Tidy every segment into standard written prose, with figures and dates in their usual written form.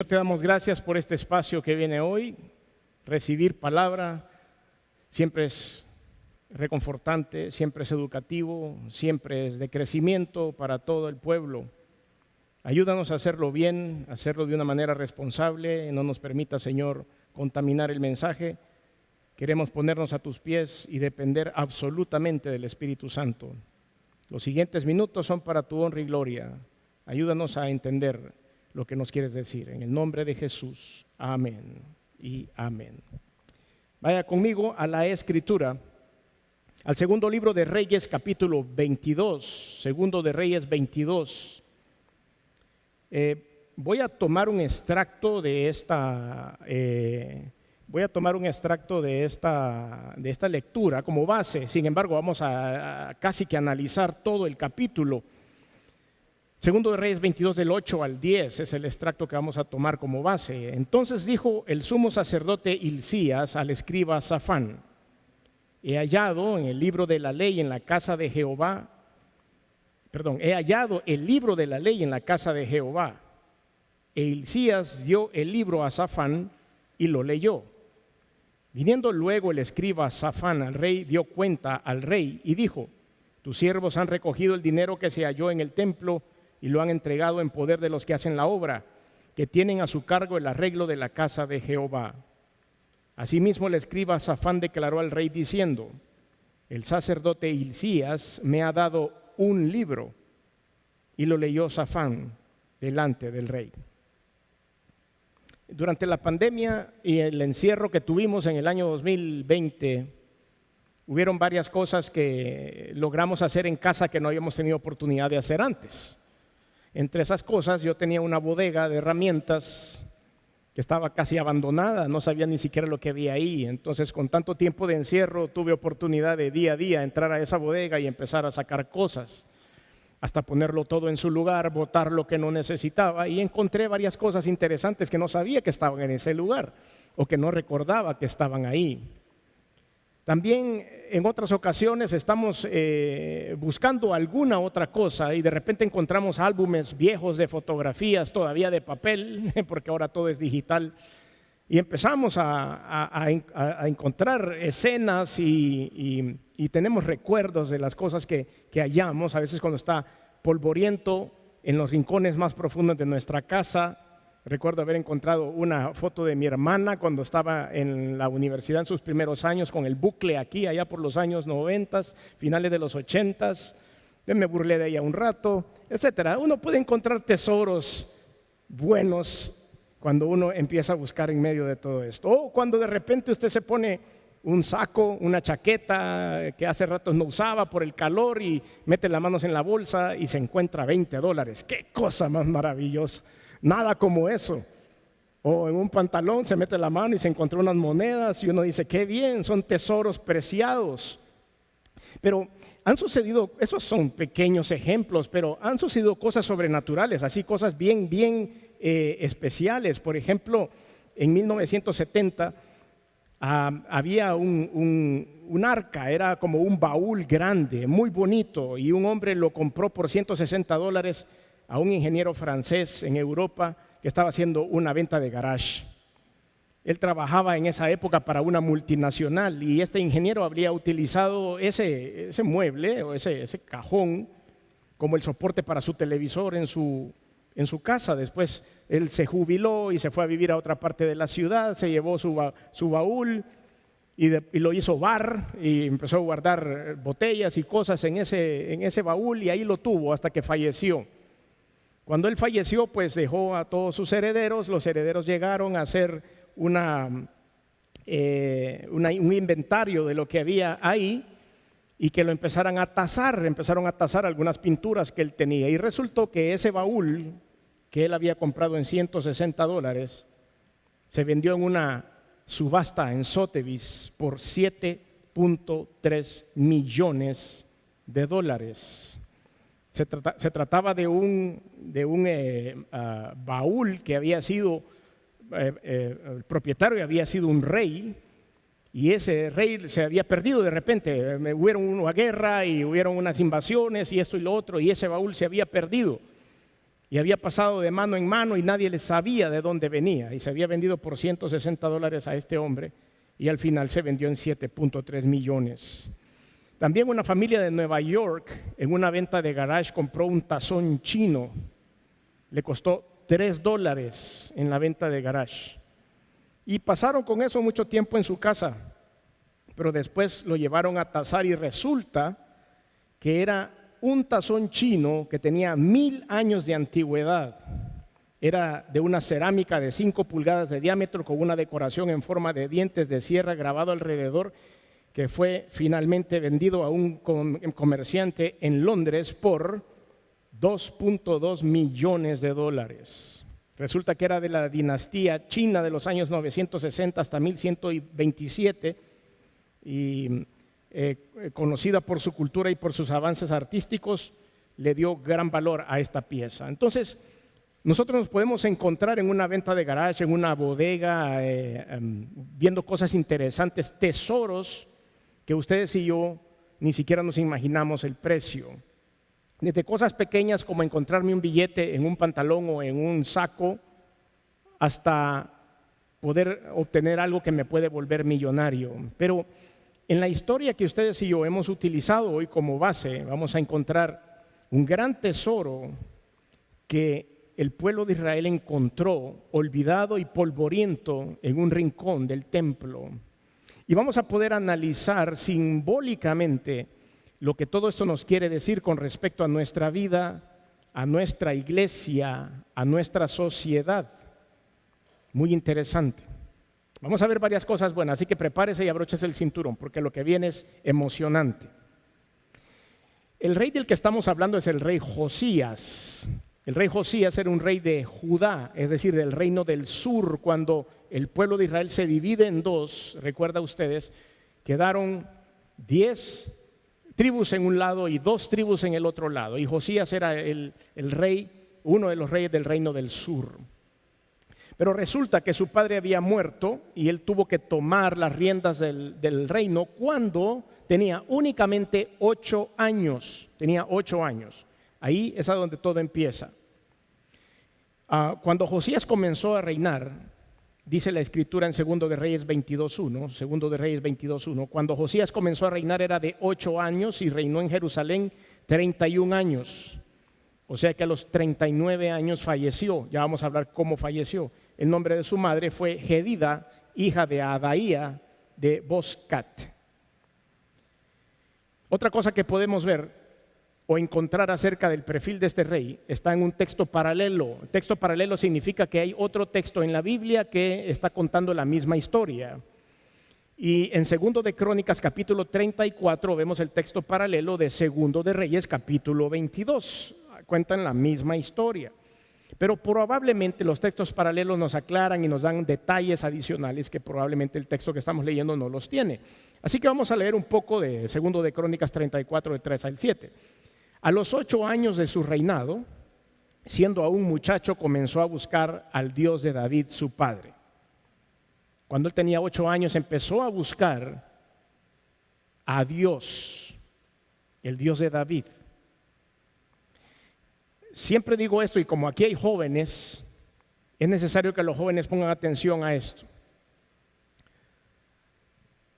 Te damos gracias por este espacio que viene hoy. Recibir palabra siempre es reconfortante, siempre es educativo, siempre es de crecimiento para todo el pueblo. Ayúdanos a hacerlo bien, a hacerlo de una manera responsable. No nos permita, Señor, contaminar el mensaje. Queremos ponernos a tus pies y depender absolutamente del Espíritu Santo. Los siguientes minutos son para tu honra y gloria. Ayúdanos a entender lo que nos quieres decir. En el nombre de Jesús. Amén y amén. Vaya conmigo a la Escritura, al segundo libro de Reyes, capítulo 22. Segundo de Reyes 22. Voy a tomar un extracto de esta lectura como base. Sin embargo, vamos a casi que analizar todo el capítulo. Segundo de Reyes 22, del 8 al 10, es el extracto que vamos a tomar como base. Entonces dijo el sumo sacerdote Hilcías al escriba Safán: he hallado el libro de la ley en la casa de Jehová. E Hilcías dio el libro a Safán y lo leyó. Viniendo luego el escriba Safán al rey, dio cuenta al rey y dijo: tus siervos han recogido el dinero que se halló en el templo y lo han entregado en poder de los que hacen la obra, que tienen a su cargo el arreglo de la casa de Jehová. Asimismo el escriba Safán declaró al rey diciendo: el sacerdote Hilcías me ha dado un libro. Y lo leyó Safán delante del rey. Durante la pandemia y el encierro que tuvimos en el año 2020, hubieron varias cosas que logramos hacer en casa que no habíamos tenido oportunidad de hacer antes. Entre esas cosas, yo tenía una bodega de herramientas que estaba casi abandonada, no sabía ni siquiera lo que había ahí. Entonces, con tanto tiempo de encierro, tuve oportunidad de día a día entrar a esa bodega y empezar a sacar cosas, hasta ponerlo todo en su lugar, botar lo que no necesitaba, y encontré varias cosas interesantes que no sabía que estaban en ese lugar o que no recordaba que estaban ahí. También en otras ocasiones estamos buscando alguna otra cosa y de repente encontramos álbumes viejos de fotografías todavía de papel, porque ahora todo es digital, y empezamos a encontrar escenas y tenemos recuerdos de las cosas que hallamos, a veces cuando está polvoriento en los rincones más profundos de nuestra casa. Recuerdo haber encontrado una foto de mi hermana cuando estaba en la universidad en sus primeros años, con el bucle aquí, allá por los años 90, finales de los 80. Me burlé de ella un rato, etcétera. Uno puede encontrar tesoros buenos cuando uno empieza a buscar en medio de todo esto. O cuando de repente usted se pone un saco, una chaqueta que hace rato no usaba por el calor y mete las manos en la bolsa y se encuentra $20. ¡Qué cosa más maravillosa! Nada como eso. O en un pantalón se mete la mano y se encontró unas monedas y uno dice: qué bien, son tesoros preciados. Pero han sucedido, esos son pequeños ejemplos, pero han sucedido cosas sobrenaturales, así cosas bien especiales. Por ejemplo, en 1970 había un arca, era como un baúl grande, muy bonito, y un hombre lo compró por $160 a un ingeniero francés en Europa que estaba haciendo una venta de garage. Él trabajaba en esa época para una multinacional y este ingeniero habría utilizado ese mueble o ese cajón como el soporte para su televisor en su casa. Después él se jubiló y se fue a vivir a otra parte de la ciudad, se llevó su baúl y lo hizo bar y empezó a guardar botellas y cosas en ese baúl, y ahí lo tuvo hasta que falleció. Cuando él falleció, pues dejó a todos sus herederos. Los herederos llegaron a hacer un inventario de lo que había ahí y que lo empezaron a tasar algunas pinturas que él tenía. Y resultó que ese baúl que él había comprado en $160 se vendió en una subasta en Sotheby's por $7.3 millones. Se trataba de un baúl que había sido, el propietario había sido un rey, y ese rey se había perdido de repente. Hubieron una guerra y hubieron unas invasiones y esto y lo otro, y ese baúl se había perdido. y había pasado de mano en mano y nadie le sabía de dónde venía, y se había vendido por $160 a este hombre y al final se vendió en 7.3 millones. También una familia de Nueva York en una venta de garage compró un tazón chino, le costó $3 en la venta de garage y pasaron con eso mucho tiempo en su casa, pero después lo llevaron a tasar y resulta que era un tazón chino que tenía 1000 años de antigüedad. Era de una cerámica de 5 pulgadas de diámetro con una decoración en forma de dientes de sierra grabado alrededor, que fue finalmente vendido a un comerciante en Londres por $2.2 millones. Resulta que era de la dinastía china de los años 960 hasta 1127 y conocida por su cultura y por sus avances artísticos, le dio gran valor a esta pieza. Entonces, nosotros nos podemos encontrar en una venta de garage, en una bodega, viendo cosas interesantes, tesoros que ustedes y yo ni siquiera nos imaginamos el precio. Desde cosas pequeñas como encontrarme un billete en un pantalón o en un saco, hasta poder obtener algo que me puede volver millonario. Pero en la historia que ustedes y yo hemos utilizado hoy como base, vamos a encontrar un gran tesoro que el pueblo de Israel encontró olvidado y polvoriento en un rincón del templo. Y vamos a poder analizar simbólicamente lo que todo esto nos quiere decir con respecto a nuestra vida, a nuestra iglesia, a nuestra sociedad. Muy interesante. Vamos a ver varias cosas buenas, así que prepárese y abróchese el cinturón, porque lo que viene es emocionante. El rey del que estamos hablando es el rey Josías. El rey Josías era un rey de Judá, es decir, del reino del sur. Cuando el pueblo de Israel se divide en dos, recuerda ustedes, quedaron 10 tribus en un lado y 2 tribus en el otro lado. Y Josías era el rey, uno de los reyes del reino del sur. Pero resulta que su padre había muerto y él tuvo que tomar las riendas del reino cuando tenía únicamente 8 años. Tenía 8 años. Ahí es a donde todo empieza. Cuando Josías comenzó a reinar, dice la escritura en 2 de Reyes 22:1, cuando Josías comenzó a reinar era de 8 años y reinó en Jerusalén 31 años. O sea que a los 39 años falleció. Ya vamos a hablar cómo falleció. El nombre de su madre fue Jedida, hija de Adaía de Boscat. Otra cosa que podemos ver o encontrar acerca del perfil de este rey está en un texto paralelo. Texto paralelo significa que hay otro texto en la Biblia que está contando la misma historia. Y en 2 de Crónicas capítulo 34 vemos el texto paralelo de 2 de Reyes capítulo 22. Cuentan la misma historia. Pero probablemente los textos paralelos nos aclaran y nos dan detalles adicionales que probablemente el texto que estamos leyendo no los tiene. Así que vamos a leer un poco de 2 de Crónicas 34, de 3 al 7. A los 8 años de su reinado, siendo aún muchacho, comenzó a buscar al Dios de David, su padre. Cuando él tenía 8 años, empezó a buscar a Dios, el Dios de David. Siempre digo esto, y como aquí hay jóvenes, es necesario que los jóvenes pongan atención a esto.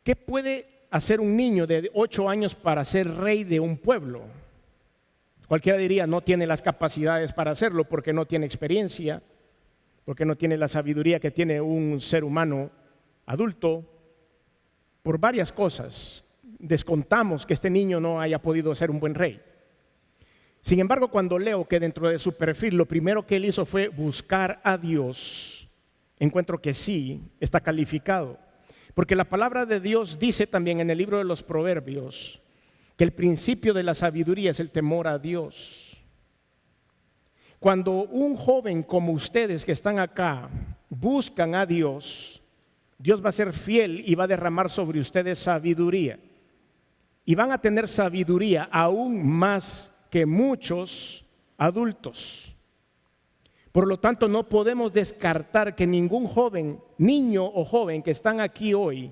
¿Qué puede hacer un niño de 8 años para ser rey de un pueblo? Cualquiera diría, no tiene las capacidades para hacerlo porque no tiene experiencia, porque no tiene la sabiduría que tiene un ser humano adulto, por varias cosas. Descontamos que este niño no haya podido ser un buen rey. Sin embargo, cuando leo que dentro de su perfil lo primero que él hizo fue buscar a Dios, encuentro que sí, está calificado. Porque la palabra de Dios dice también en el libro de los Proverbios que el principio de la sabiduría es el temor a Dios. Cuando un joven como ustedes que están acá buscan a Dios, Dios va a ser fiel y va a derramar sobre ustedes sabiduría. Y van a tener sabiduría aún más que muchos adultos. Por lo tanto, no podemos descartar que ningún joven, niño o joven que están aquí hoy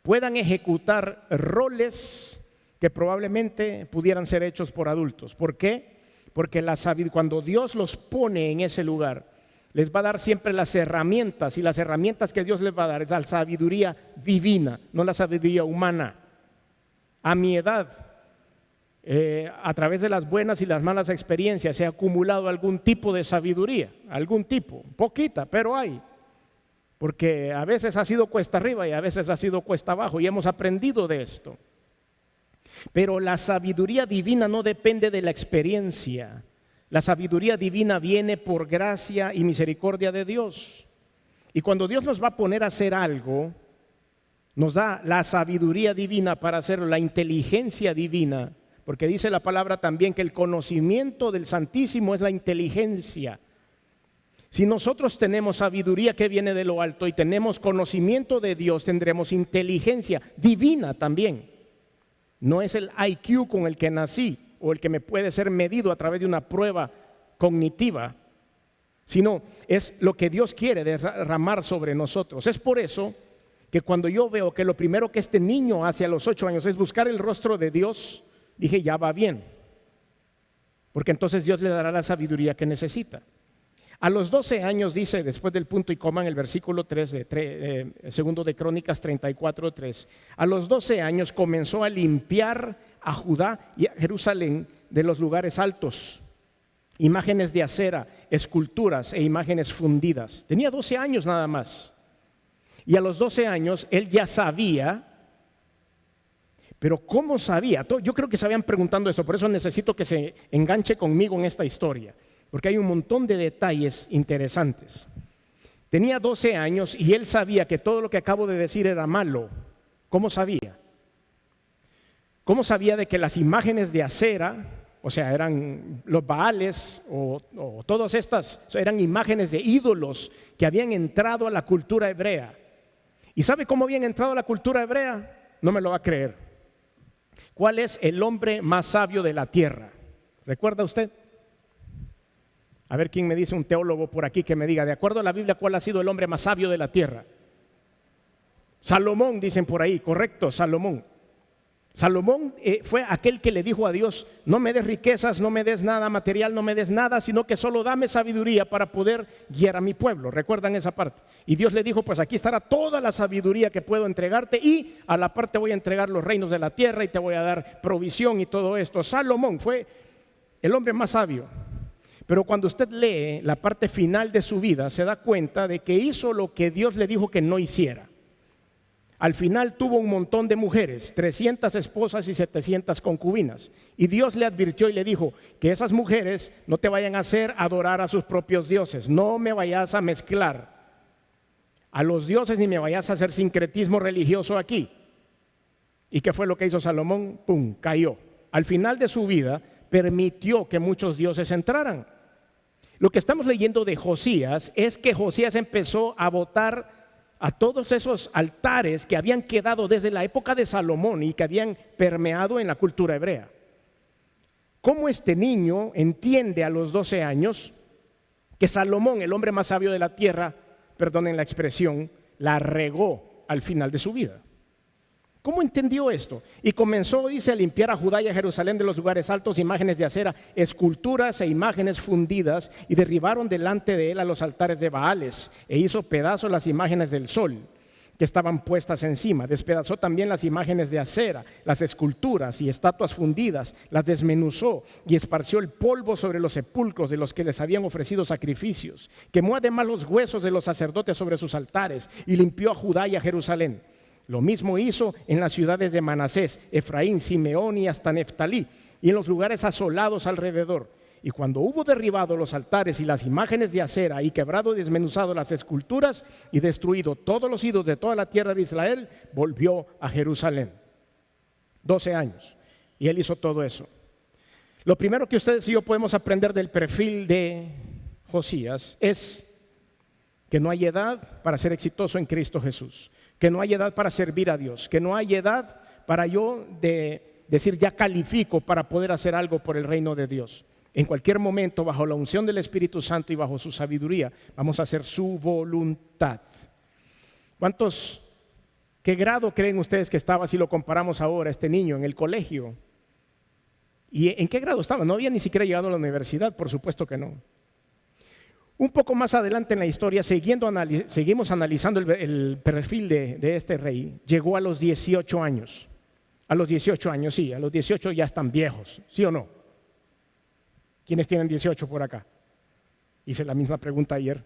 puedan ejecutar roles que probablemente pudieran ser hechos por adultos. ¿Por qué? Porque cuando Dios los pone en ese lugar, les va a dar siempre las herramientas, y las herramientas que Dios les va a dar es la sabiduría divina, no la sabiduría humana. A mi edad, a través de las buenas y las malas experiencias, he acumulado algún tipo de sabiduría, algún tipo, poquita, pero hay. Porque a veces ha sido cuesta arriba y a veces ha sido cuesta abajo, y hemos aprendido de esto. Pero la sabiduría divina no depende de la experiencia. La sabiduría divina viene por gracia y misericordia de Dios. Y cuando Dios nos va a poner a hacer algo, nos da la sabiduría divina para hacerlo, la inteligencia divina, porque dice la palabra también que el conocimiento del Santísimo es la inteligencia. Si nosotros tenemos sabiduría que viene de lo alto y tenemos conocimiento de Dios, tendremos inteligencia divina también. No es el IQ con el que nací o el que me puede ser medido a través de una prueba cognitiva, sino es lo que Dios quiere derramar sobre nosotros. Es por eso que cuando yo veo que lo primero que este niño hace a los 8 años es buscar el rostro de Dios, dije, ya va bien, porque entonces Dios le dará la sabiduría que necesita. A los 12 años, dice después del punto y coma en el versículo 3 segundo de Crónicas 34:3, a los 12 años comenzó a limpiar a Judá y a Jerusalén de los lugares altos, imágenes de acera, esculturas e imágenes fundidas. Tenía 12 años nada más. Y a los 12 años él ya sabía. Pero ¿cómo sabía? Yo creo que se habían preguntando esto, por eso necesito que se enganche conmigo en esta historia, porque hay un montón de detalles interesantes. Tenía 12 años y él sabía que todo lo que acabo de decir era malo. ¿Cómo sabía? ¿Cómo sabía de que las imágenes de acera, o sea, eran los baales o todas estas, eran imágenes de ídolos que habían entrado a la cultura hebrea? ¿Y sabe cómo habían entrado a la cultura hebrea? No me lo va a creer. ¿Cuál es el hombre más sabio de la tierra? ¿Recuerda usted? A ver quién me dice, un teólogo por aquí que me diga, de acuerdo a la Biblia, ¿cuál ha sido el hombre más sabio de la tierra? Salomón, dicen por ahí, correcto, Salomón. Salomón fue aquel que le dijo a Dios, no me des riquezas, no me des nada material, no me des nada, sino que solo dame sabiduría para poder guiar a mi pueblo. ¿Recuerdan esa parte? Y Dios le dijo, pues aquí estará toda la sabiduría que puedo entregarte, y a la parte voy a entregar los reinos de la tierra y te voy a dar provisión y todo esto. Salomón fue el hombre más sabio. Pero cuando usted lee la parte final de su vida, se da cuenta de que hizo lo que Dios le dijo que no hiciera. Al final tuvo un montón de mujeres, 300 esposas y 700 concubinas. Y Dios le advirtió y le dijo que esas mujeres no te vayan a hacer adorar a sus propios dioses. No me vayas a mezclar a los dioses ni me vayas a hacer sincretismo religioso aquí. ¿Y qué fue lo que hizo Salomón? ¡Pum! Cayó. Al final de su vida permitió que muchos dioses entraran. Lo que estamos leyendo de Josías es que Josías empezó a botar a todos esos altares que habían quedado desde la época de Salomón y que habían permeado en la cultura hebrea. ¿Cómo este niño entiende a los 12 años que Salomón, el hombre más sabio de la tierra, perdonen la expresión, la regó al final de su vida? ¿Cómo entendió esto? Y comenzó, dice, a limpiar a Judá y a Jerusalén de los lugares altos, imágenes de acera, esculturas e imágenes fundidas, y derribaron delante de él a los altares de Baales, e hizo pedazos las imágenes del sol que estaban puestas encima. Despedazó también las imágenes de acera, las esculturas y estatuas fundidas, las desmenuzó y esparció el polvo sobre los sepulcros de los que les habían ofrecido sacrificios. Quemó además los huesos de los sacerdotes sobre sus altares y limpió a Judá y a Jerusalén. Lo mismo hizo en las ciudades de Manasés, Efraín, Simeón y hasta Neftalí, y en los lugares asolados alrededor. Y cuando hubo derribado los altares y las imágenes de acera, y quebrado y desmenuzado las esculturas, y destruido todos los ídolos de toda la tierra de Israel, volvió a Jerusalén. 12 años. Y él hizo todo eso. Lo primero que ustedes y yo podemos aprender del perfil de Josías es que no hay edad para ser exitoso en Cristo Jesús, que no hay edad para servir a Dios, que no hay edad para yo decir ya califico para poder hacer algo por el reino de Dios. En cualquier momento, bajo la unción del Espíritu Santo y bajo su sabiduría, vamos a hacer su voluntad. ¿Qué grado creen ustedes que estaba si lo comparamos ahora, este niño en el colegio? ¿Y en qué grado estaba? No había ni siquiera llegado a la universidad, por supuesto que no. Un poco más adelante en la historia, seguimos analizando el perfil de este rey. Llegó a los 18 años. A los 18 años, sí, a los 18 ya están viejos, ¿sí o no? ¿Quiénes tienen 18 por acá? Hice la misma pregunta ayer.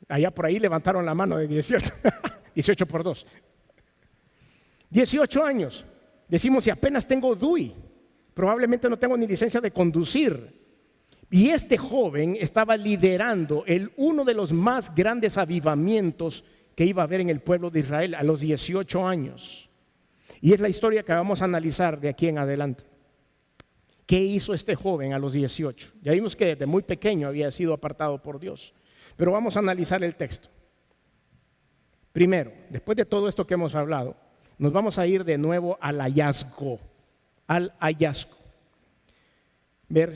Allá por ahí levantaron la mano de 18. 18 por 2. 18 años. Decimos, si apenas tengo DUI, probablemente no tengo ni licencia de conducir. Y este joven estaba liderando uno de los más grandes avivamientos que iba a haber en el pueblo de Israel a los 18 años. Y es la historia que vamos a analizar de aquí en adelante. ¿Qué hizo este joven a los 18? Ya vimos que desde muy pequeño había sido apartado por Dios. Pero vamos a analizar el texto. Primero, después de todo esto que hemos hablado, nos vamos a ir de nuevo al hallazgo. Al hallazgo.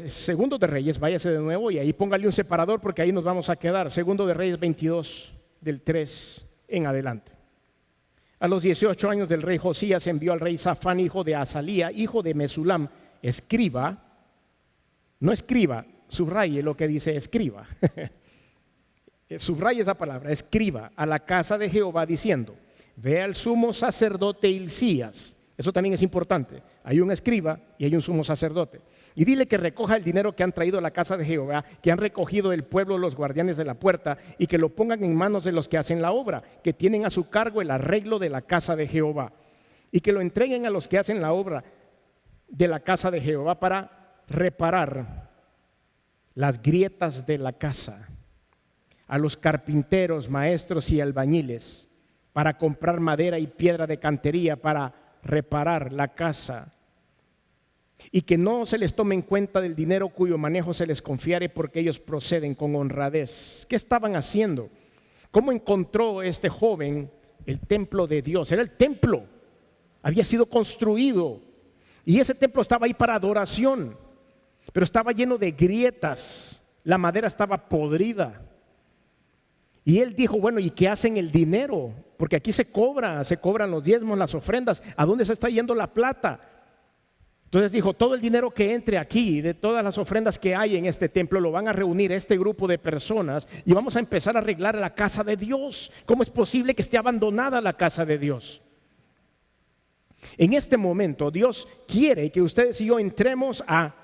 Segundo de Reyes, váyase de nuevo y ahí póngale un separador porque ahí nos vamos a quedar. Segundo de Reyes 22, del 3 en adelante. A los 18 años del rey Josías envió al rey Safán, hijo de Azalía, hijo de Mesulam, escriba, no escriba, subraye lo que dice escriba. Subraye esa palabra, escriba, a la casa de Jehová diciendo: ve al sumo sacerdote Hilcías. Eso también es importante. Hay un escriba y hay un sumo sacerdote. Y dile que recoja el dinero que han traído a la casa de Jehová, que han recogido del pueblo los guardianes de la puerta, y que lo pongan en manos de los que hacen la obra, que tienen a su cargo el arreglo de la casa de Jehová. Y que lo entreguen a los que hacen la obra de la casa de Jehová para reparar las grietas de la casa, a los carpinteros, maestros y albañiles, para comprar madera y piedra de cantería para reparar la casa, y que no se les tome en cuenta del dinero cuyo manejo se les confiare, porque ellos proceden con honradez. ¿Qué estaban haciendo? ¿Cómo encontró este joven el templo de Dios? Era el templo, había sido construido y ese templo estaba ahí para adoración, pero estaba lleno de grietas, la madera estaba podrida. Y él dijo, bueno, ¿y qué hacen el dinero? Porque aquí se cobran los diezmos, las ofrendas. ¿A dónde se está yendo la plata? Entonces dijo, todo el dinero que entre aquí, de todas las ofrendas que hay en este templo, lo van a reunir este grupo de personas y vamos a empezar a arreglar la casa de Dios. ¿Cómo es posible que esté abandonada la casa de Dios? En este momento Dios quiere que ustedes y yo entremos a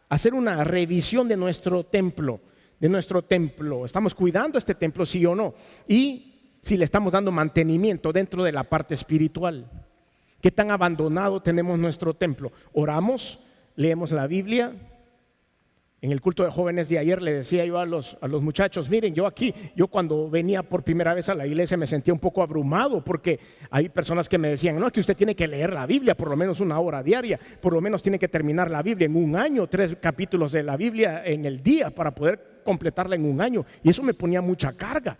hacer una revisión de nuestro templo. Estamos cuidando este templo, sí o no, y si le estamos dando mantenimiento dentro de la parte espiritual. ¿Qué tan abandonado tenemos nuestro templo? Oramos, leemos la Biblia. En el culto de jóvenes de ayer le decía yo a los muchachos, miren, yo cuando venía por primera vez a la iglesia me sentía un poco abrumado, porque hay personas que me decían, no, es que usted tiene que leer la Biblia por lo menos 1 hora diaria, por lo menos tiene que terminar la Biblia en 1 año, 3 capítulos de la Biblia en el día para poder completarla en 1 año, y eso me ponía mucha carga.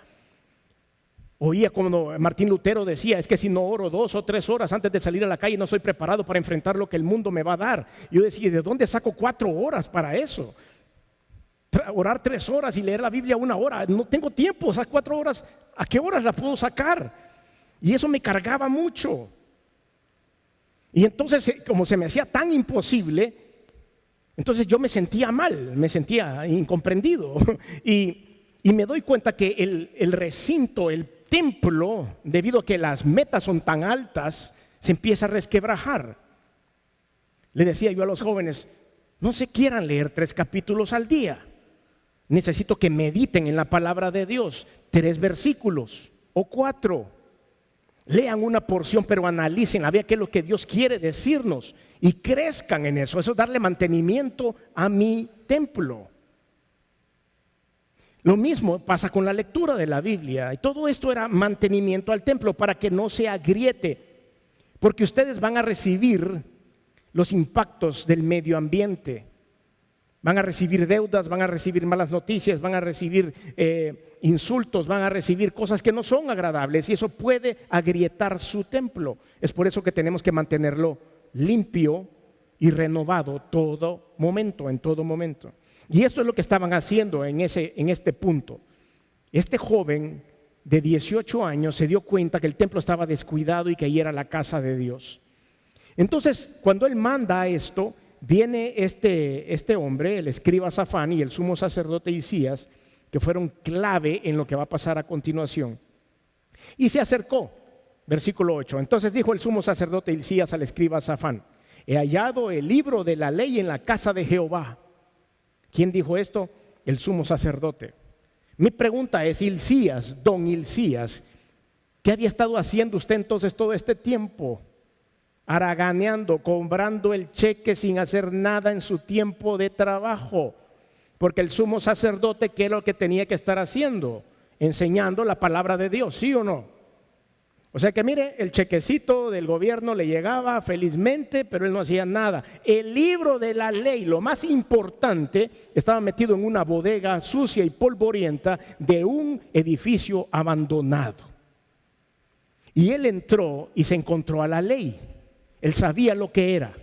Oía cuando Martín Lutero decía, es que si no oro 2 o 3 horas antes de salir a la calle no estoy preparado para enfrentar lo que el mundo me va a dar. Yo decía, ¿de dónde saco 4 horas para eso? Orar 3 horas y leer la Biblia 1 hora, no tengo tiempo. Esas 4 horas, ¿a qué horas las puedo sacar? Y eso me cargaba mucho. Y entonces, como se me hacía tan imposible, entonces yo me sentía mal, me sentía incomprendido. Y me doy cuenta que el recinto, el templo, debido a que las metas son tan altas, se empieza a resquebrajar. Le decía yo a los jóvenes, no se quieran leer 3 capítulos al día. Necesito que mediten en la palabra de Dios, 3 versículos o 4. Lean una porción, pero analicen, vea qué es lo que Dios quiere decirnos y crezcan en eso. Eso es darle mantenimiento a mi templo. Lo mismo pasa con la lectura de la Biblia. Y todo esto era mantenimiento al templo para que no se agriete, porque ustedes van a recibir los impactos del medio ambiente. Van a recibir deudas, van a recibir malas noticias, van a recibir insultos, van a recibir cosas que no son agradables, y eso puede agrietar su templo. Es por eso que tenemos que mantenerlo limpio y renovado en todo momento. Y esto es lo que estaban haciendo en este punto. Este joven de 18 años se dio cuenta que el templo estaba descuidado y que ahí era la casa de Dios. Entonces, cuando él manda esto, viene este hombre, el escriba Safán y el sumo sacerdote Hilcías, que fueron clave en lo que va a pasar a continuación. Y se acercó, versículo 8. Entonces dijo el sumo sacerdote Hilcías al escriba Safán: he hallado el libro de la ley en la casa de Jehová. ¿Quién dijo esto? El sumo sacerdote. Mi pregunta es, Hilcías, don Hilcías, ¿qué había estado haciendo usted entonces todo este tiempo? Haraganeando, cobrando el cheque sin hacer nada en su tiempo de trabajo. Porque el sumo sacerdote, ¿qué es lo que tenía que estar haciendo? Enseñando la palabra de Dios, ¿sí o no? O sea que mire, el chequecito del gobierno le llegaba felizmente, pero él no hacía nada. El libro de la ley, lo más importante, estaba metido en una bodega sucia y polvorienta de un edificio abandonado. Y él entró y se encontró a la ley. Él sabía lo que era.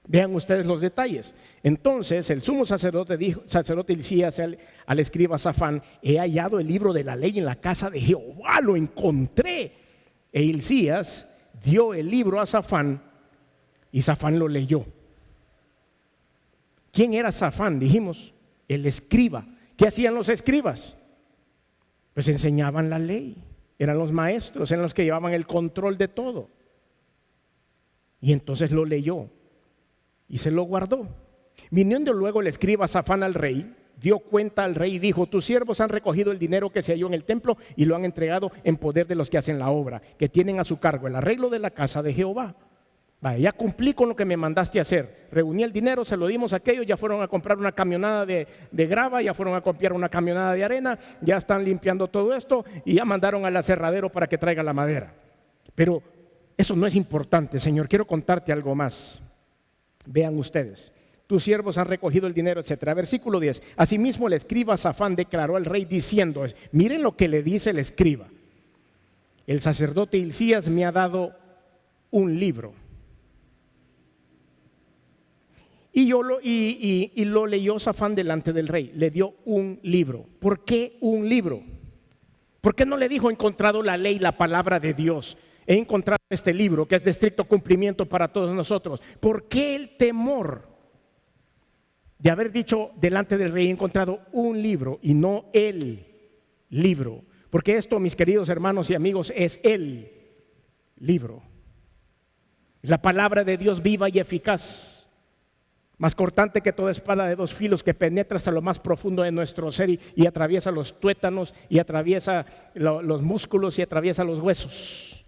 Vean ustedes los detalles. Entonces el sumo sacerdote dijo, sacerdote Hilcías al escriba Safán: he hallado el libro de la ley en la casa de Jehová, lo encontré. E Hilcías dio el libro a Safán y Safán lo leyó. ¿Quién era Safán? Dijimos, el escriba. ¿Qué hacían los escribas? Pues enseñaban la ley. Eran los maestros, eran los que llevaban el control de todo. Y entonces lo leyó y se lo guardó. Viniendo luego el escriba Safán al rey, dio cuenta al rey y dijo: tus siervos han recogido el dinero que se halló en el templo y lo han entregado en poder de los que hacen la obra, que tienen a su cargo el arreglo de la casa de Jehová. Vaya, ya cumplí con lo que me mandaste a hacer. Reuní el dinero, se lo dimos a aquellos, ya fueron a comprar una camionada de grava, ya fueron a comprar una camionada de arena, ya están limpiando todo esto y ya mandaron al aserradero para que traiga la madera. Pero eso no es importante, Señor, quiero contarte algo más. Vean ustedes. Tus siervos han recogido el dinero, etcétera. Versículo 10. Asimismo el escriba Safán declaró al rey diciendo: miren lo que le dice el escriba. El sacerdote Hilcías me ha dado un libro. Y lo leyó Safán delante del rey. Le dio un libro. ¿Por qué un libro? ¿Por qué no le dijo: he encontrado la ley, la palabra de Dios? He encontrado este libro que es de estricto cumplimiento para todos nosotros. ¿Por qué el temor de haber dicho delante del rey: he encontrado un libro y no el libro? Porque esto, mis queridos hermanos y amigos, es el libro. La palabra de Dios viva y eficaz, más cortante que toda espada de dos filos, que penetra hasta lo más profundo de nuestro ser y atraviesa los tuétanos y atraviesa los músculos y atraviesa los huesos.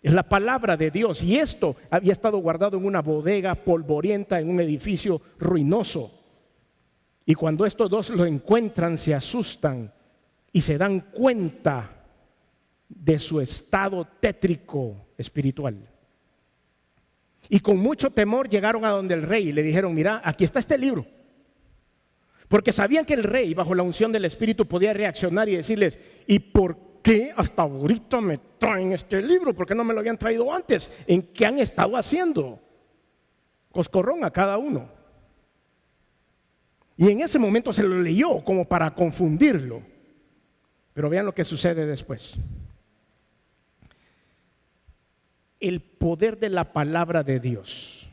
Es la palabra de Dios, y esto había estado guardado en una bodega polvorienta, en un edificio ruinoso. Y cuando estos dos lo encuentran, se asustan y se dan cuenta de su estado tétrico espiritual. Y con mucho temor llegaron a donde el rey y le dijeron: mira, aquí está este libro. Porque sabían que el rey, bajo la unción del Espíritu, podía reaccionar y decirles: ¿y por qué hasta ahorita me traen este libro? ¿Por qué no me lo habían traído antes? ¿En qué han estado haciendo? Coscorrón a cada uno. Y en ese momento se lo leyó como para confundirlo. Pero vean lo que sucede después. El poder de la palabra de Dios,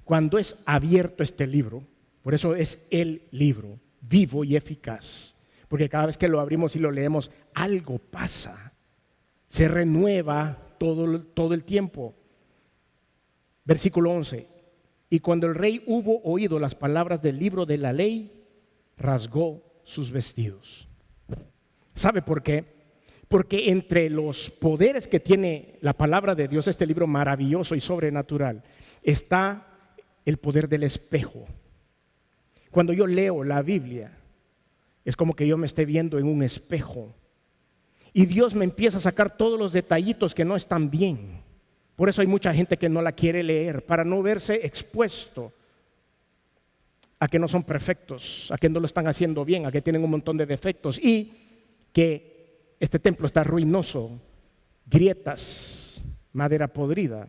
cuando es abierto este libro, por eso es el libro, vivo y eficaz. Porque cada vez que lo abrimos y lo leemos, algo pasa. Se renueva todo el tiempo. Versículo 11. Y cuando el rey hubo oído las palabras del libro de la ley, rasgó sus vestidos. ¿Sabe por qué? Porque entre los poderes que tiene la palabra de Dios, este libro maravilloso y sobrenatural, está el poder del espejo. Cuando yo leo la Biblia, es como que yo me esté viendo en un espejo y Dios me empieza a sacar todos los detallitos que no están bien. Por eso hay mucha gente que no la quiere leer, para no verse expuesto a que no son perfectos, a que no lo están haciendo bien, a que tienen un montón de defectos y que este templo está ruinoso, grietas, madera podrida.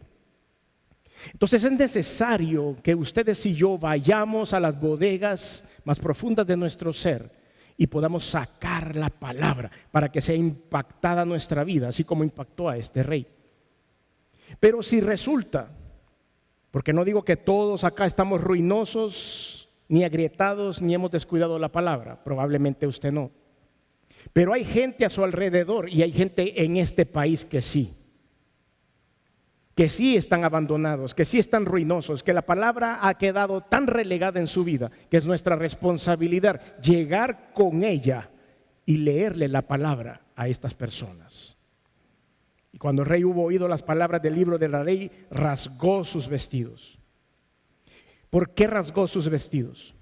Entonces es necesario que ustedes y yo vayamos a las bodegas más profundas de nuestro ser y podamos sacar la palabra para que sea impactada nuestra vida, así como impactó a este rey. Pero si resulta, Porque no digo que todos acá estamos ruinosos, ni agrietados, ni hemos descuidado la palabra. Probablemente usted no. Pero hay gente a su alrededor y hay gente en este país que sí están abandonados, que sí están ruinosos, que la palabra ha quedado tan relegada en su vida, que es nuestra responsabilidad llegar con ella y leerle la palabra a estas personas. Y cuando el rey hubo oído las palabras del libro de la ley, rasgó sus vestidos. ¿Por qué rasgó sus vestidos?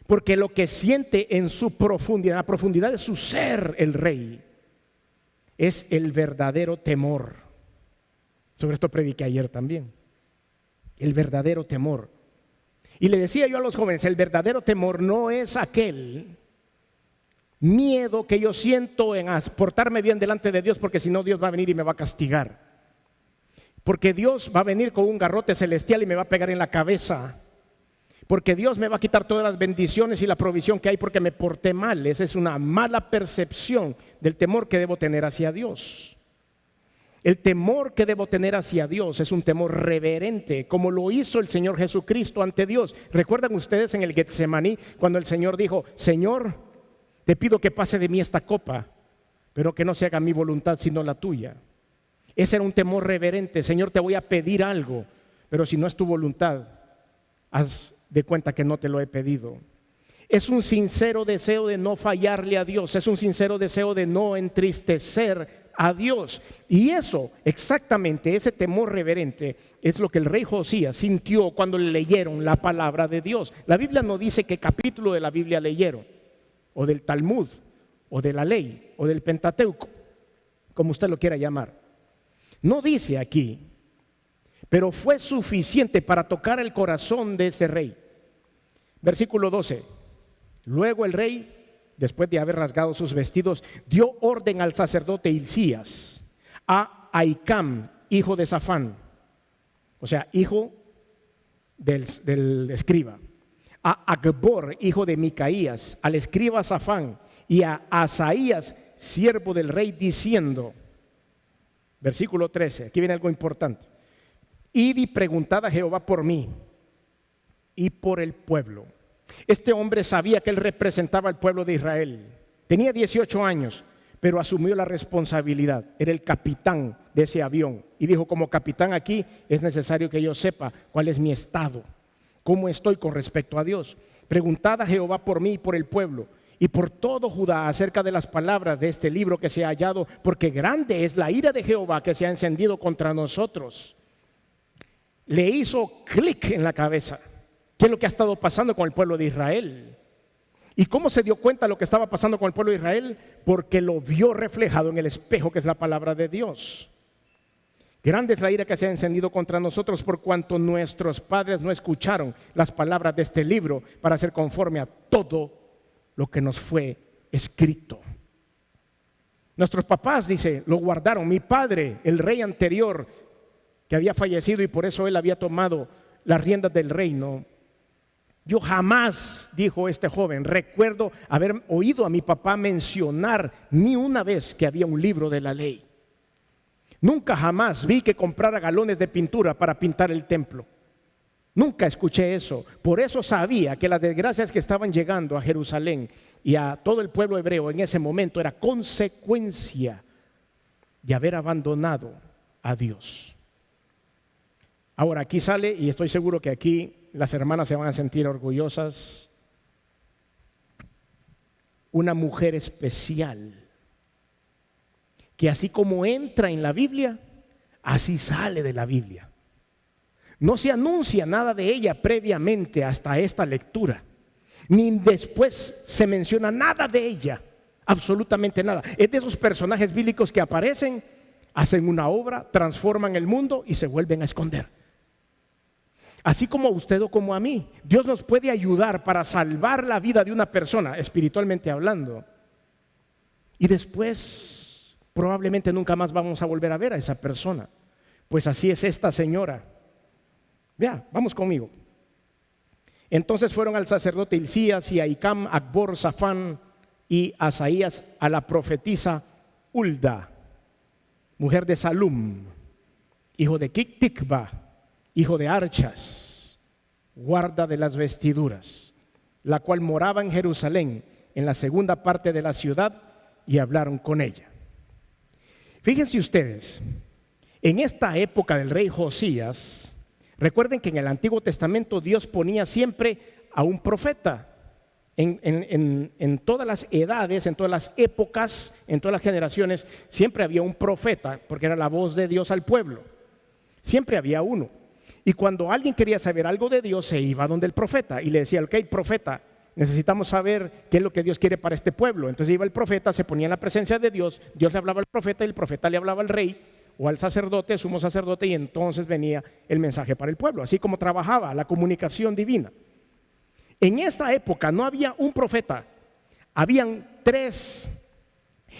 Porque lo que siente en su profundidad, la profundidad de su ser, el rey, es el verdadero temor. Sobre esto prediqué ayer también. El verdadero temor. Y le decía yo a los jóvenes, el verdadero temor no es aquel miedo que yo siento en portarme bien delante de Dios, porque si no Dios va a venir y me va a castigar. Porque Dios va a venir con un garrote celestial y me va a pegar en la cabeza. Porque Dios me va a quitar todas las bendiciones y la provisión que hay porque me porté mal. Esa es una mala percepción del temor que debo tener hacia Dios. El temor que debo tener hacia Dios es un temor reverente, como lo hizo el Señor Jesucristo ante Dios. ¿Recuerdan ustedes en el Getsemaní cuando el Señor dijo: Señor, te pido que pase de mí esta copa, pero que no se haga mi voluntad sino la tuya? Ese era un temor reverente. Señor, te voy a pedir algo, pero si no es tu voluntad, haz de cuenta que no te lo he pedido. Es un sincero deseo de no fallarle a Dios, es un sincero deseo de no entristecer a Dios. Y eso, exactamente, ese temor reverente es lo que el rey Josías sintió cuando le leyeron la palabra de Dios. La Biblia no dice qué capítulo de la Biblia leyeron, o del Talmud, o de la ley, o del Pentateuco, como usted lo quiera llamar. No dice aquí, pero fue suficiente para tocar el corazón de ese rey. Versículo 12. Luego el rey, después de haber rasgado sus vestidos, dio orden al sacerdote Hilcías, a Ahicam, hijo de Safán, o sea, hijo del escriba, a Acbor, hijo de Micaías, al escriba Safán, y a Asaías, siervo del rey, diciendo, versículo 13, aquí viene algo importante: id y preguntad a Jehová por mí y por el pueblo. Este hombre sabía que él representaba al pueblo de Israel. Tenía 18 años, pero asumió la responsabilidad. Era el capitán de ese avión y dijo: como capitán aquí es necesario que yo sepa cuál es mi estado, cómo estoy con respecto a Dios. Preguntad a Jehová por mí y por el pueblo y por todo Judá acerca de las palabras de este libro que se ha hallado, porque grande es la ira de Jehová que se ha encendido contra nosotros. Le hizo clic en la cabeza. ¿Qué es lo que ha estado pasando con el pueblo de Israel? ¿Y cómo se dio cuenta de lo que estaba pasando con el pueblo de Israel? Porque lo vio reflejado en el espejo que es la palabra de Dios. Grande es la ira que se ha encendido contra nosotros por cuanto nuestros padres no escucharon las palabras de este libro para hacer conforme a todo lo que nos fue escrito. Nuestros papás, dice, lo guardaron. Mi padre, el rey anterior, que había fallecido y por eso él había tomado las riendas del reino. Yo jamás, dijo este joven, recuerdo haber oído a mi papá mencionar ni una vez que había un libro de la ley. Nunca jamás vi que comprara galones de pintura para pintar el templo. Nunca escuché eso. Por eso sabía que las desgracias que estaban llegando a Jerusalén y a todo el pueblo hebreo en ese momento era consecuencia de haber abandonado a Dios. Ahora aquí sale, y estoy seguro que aquí las hermanas se van a sentir orgullosas, una mujer especial, que así como entra en la Biblia, así sale de la Biblia. No se anuncia nada de ella previamente hasta esta lectura, ni después se menciona nada de ella, absolutamente nada. Es de esos personajes bíblicos que aparecen, hacen una obra, transforman el mundo y se vuelven a esconder. Así como a usted o como a mí, Dios nos puede ayudar para salvar la vida de una persona, espiritualmente hablando. Y después probablemente nunca más vamos a volver a ver a esa persona. Pues así es esta señora. Vea, vamos conmigo. Entonces fueron al sacerdote Hilcías y a Ahicam, Acbor, Safán y Asaías a la profetisa Hulda, mujer de Salum, hijo de Tikva, hijo de Archas, guarda de las vestiduras, la cual moraba en Jerusalén, en la segunda parte de la ciudad, y hablaron con ella. Fíjense ustedes, en esta época del rey Josías, recuerden que en el Antiguo Testamento Dios ponía siempre a un profeta. En todas las edades, en todas las épocas, en todas las generaciones, siempre había un profeta, porque era la voz de Dios al pueblo. Siempre había uno. Y cuando alguien quería saber algo de Dios, se iba donde el profeta y le decía: ok, profeta, necesitamos saber qué es lo que Dios quiere para este pueblo. Entonces iba el profeta, se ponía en la presencia de Dios, Dios le hablaba al profeta y el profeta le hablaba al rey o al sacerdote, sumo sacerdote, y entonces venía el mensaje para el pueblo. Así como trabajaba la comunicación divina. En esta época no había un profeta, habían 3.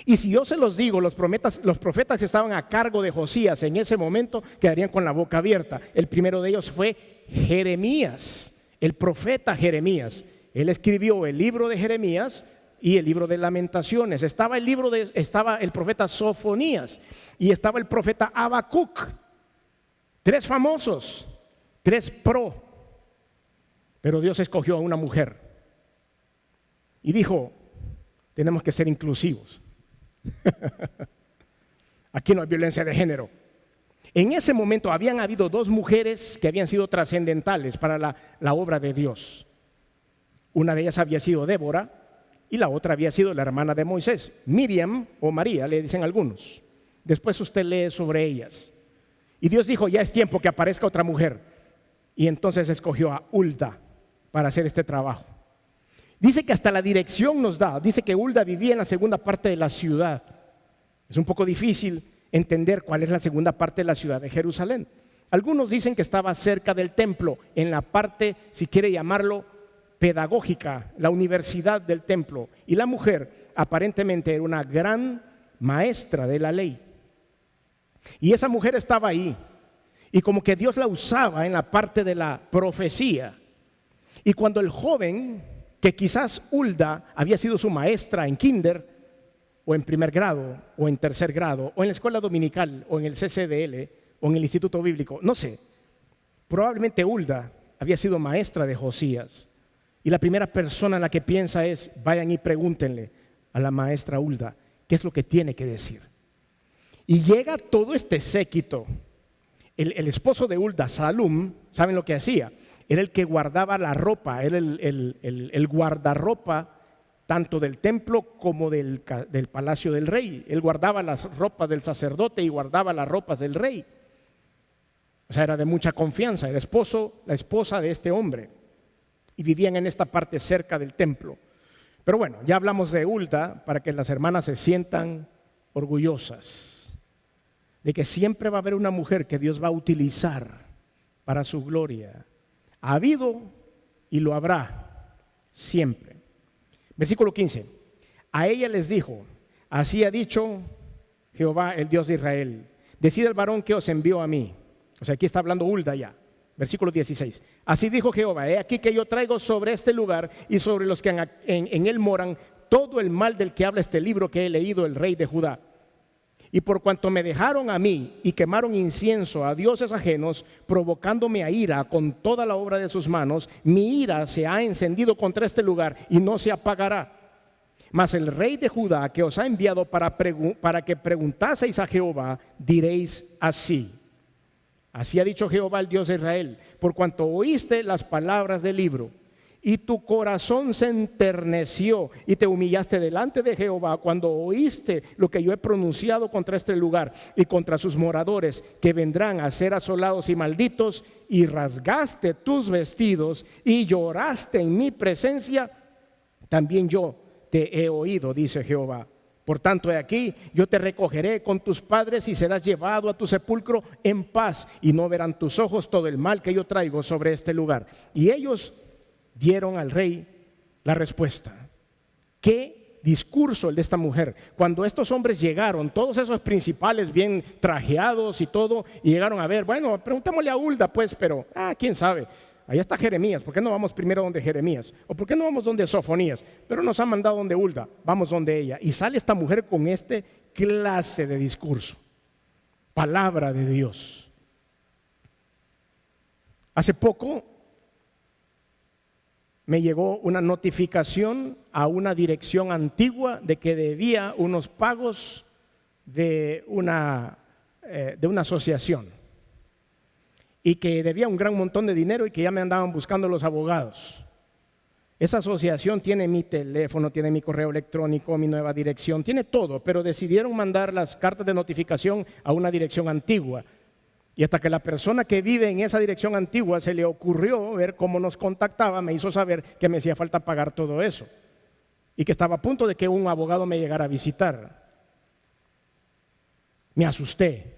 Y si yo se los digo, los profetas que estaban a cargo de Josías en ese momento quedarían con la boca abierta. El primero de ellos fue Jeremías, el profeta Jeremías. Él escribió el libro de Jeremías y el libro de Lamentaciones. Estaba el profeta Sofonías y estaba el profeta Habacuc. 3 famosos, 3 pro. Pero Dios escogió a una mujer y dijo: tenemos que ser inclusivos. Aquí no hay violencia de género. En ese momento habían habido 2 mujeres que habían sido trascendentales para la obra de Dios. Una de ellas había sido Débora y la otra había sido la hermana de Moisés, Miriam o María, le dicen algunos. Después usted lee sobre ellas. Y Dios dijo: ya es tiempo que aparezca otra mujer. Y entonces escogió a Hulda para hacer este trabajo. Dice que hasta la dirección nos da. Dice que Hulda vivía en la segunda parte de la ciudad. Es un poco difícil entender cuál es la segunda parte de la ciudad de Jerusalén. Algunos dicen que estaba cerca del templo, en la parte, si quiere llamarlo, pedagógica, la universidad del templo. Y la mujer aparentemente era una gran maestra de la ley. Y esa mujer estaba ahí. Y como que Dios la usaba en la parte de la profecía. Y cuando el joven, que quizás Hulda había sido su maestra en kinder, o en primer grado, o en tercer grado, o en la escuela dominical, o en el CCDL, o en el instituto bíblico, no sé, probablemente Hulda había sido maestra de Josías. Y la primera persona en la que piensa es: vayan y pregúntenle a la maestra Hulda qué es lo que tiene que decir. Y llega todo este séquito. El esposo de Hulda, Salum, ¿saben lo que hacía? Era el que guardaba la ropa, era el guardarropa tanto del templo como del palacio del rey. Él guardaba las ropas del sacerdote y guardaba las ropas del rey. O sea, era de mucha confianza, el esposo, la esposa de este hombre. Y vivían en esta parte cerca del templo. Pero bueno, ya hablamos de Hulda para que las hermanas se sientan orgullosas de que siempre va a haber una mujer que Dios va a utilizar para su gloria. Ha habido y lo habrá siempre. Versículo 15. A ella les dijo: así ha dicho Jehová, el Dios de Israel: decid al varón que os envió a mí. O sea, aquí está hablando Hulda ya. Versículo 16. Así dijo Jehová: he aquí que yo traigo sobre este lugar y sobre los que en él moran todo el mal del que habla este libro que he leído, el rey de Judá. Y por cuanto me dejaron a mí y quemaron incienso a dioses ajenos, provocándome a ira con toda la obra de sus manos, mi ira se ha encendido contra este lugar y no se apagará. Mas el rey de Judá que os ha enviado para que preguntaseis a Jehová, diréis así: así ha dicho Jehová, el Dios de Israel, por cuanto oíste las palabras del libro y tu corazón se enterneció y te humillaste delante de Jehová cuando oíste lo que yo he pronunciado contra este lugar y contra sus moradores, que vendrán a ser asolados y malditos, y rasgaste tus vestidos y lloraste en mi presencia, también yo te he oído, dice Jehová. Por tanto, he aquí, yo te recogeré con tus padres y serás llevado a tu sepulcro en paz, y no verán tus ojos todo el mal que yo traigo sobre este lugar. Y ellos dieron al rey la respuesta. ¿Qué discurso el de esta mujer? Cuando estos hombres llegaron, todos esos principales bien trajeados y todo, y llegaron a ver, bueno, preguntémosle a Hulda pues, pero quién sabe. Allá está Jeremías, ¿por qué no vamos primero donde Jeremías? ¿O por qué no vamos donde Sofonías? Pero nos han mandado donde Hulda, vamos donde ella. Y sale esta mujer con este clase de discurso. Palabra de Dios. Hace poco me llegó una notificación a una dirección antigua de que debía unos pagos de una asociación y que debía un gran montón de dinero y que ya me andaban buscando los abogados. Esa asociación tiene mi teléfono, tiene mi correo electrónico, mi nueva dirección, tiene todo, pero decidieron mandar las cartas de notificación a una dirección antigua. Y hasta que la persona que vive en esa dirección antigua se le ocurrió ver cómo nos contactaba, me hizo saber que me hacía falta pagar todo eso y que estaba a punto de que un abogado me llegara a visitar. Me asusté.